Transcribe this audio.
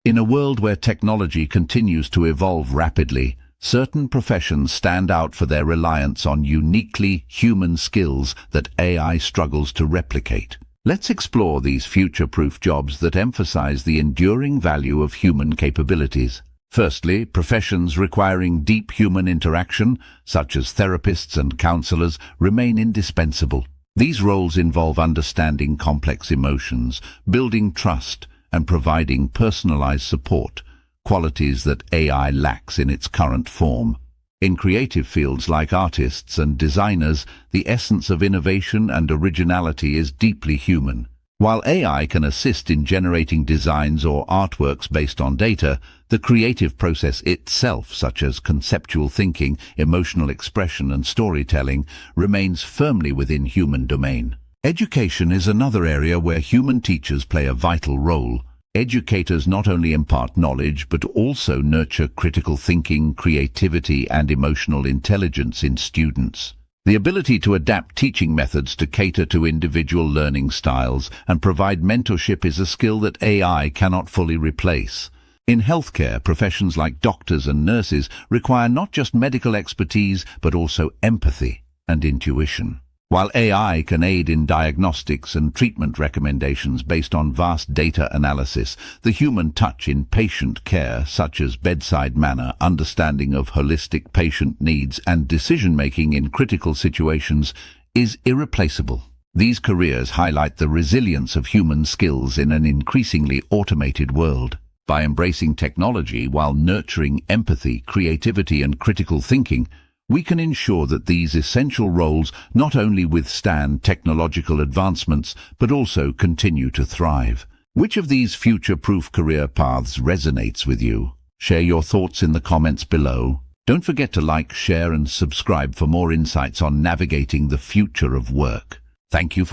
In a world where technology continues to evolve rapidly, certain professions stand out for their reliance on uniquely human skills that AI struggles to replicate. Let's explore these future-proof jobs that emphasize the enduring value of human capabilities. Firstly, professions requiring deep human interaction, such as therapists and counselors, remain indispensable. These roles involve understanding complex emotions, building trust, and providing personalized support, qualities that AI lacks in its current form. In creative fields like artists and designers, the essence of innovation and originality is deeply human. While AI can assist in generating designs or artworks based on data, the creative process itself, such as conceptual thinking, emotional expression, and storytelling, remains firmly within human domain. Education is another area where human teachers play a vital role. Educators not only impart knowledge, but also nurture critical thinking, creativity, and emotional intelligence in students. The ability to adapt teaching methods to cater to individual learning styles and provide mentorship is a skill that AI cannot fully replace. In healthcare, professions like doctors and nurses require not just medical expertise, but also empathy and intuition. While AI can aid in diagnostics and treatment recommendations based on vast data analysis, the human touch in patient care, such as bedside manner, understanding of holistic patient needs, and decision-making in critical situations, is irreplaceable. These careers highlight the resilience of human skills in an increasingly automated world. By embracing technology while nurturing empathy, creativity, and critical thinking, we can ensure that these essential roles not only withstand technological advancements, but also continue to thrive. Which of these future-proof career paths resonates with you? Share your thoughts in the comments below. Don't forget to like, share, and subscribe for more insights on navigating the future of work. Thank you for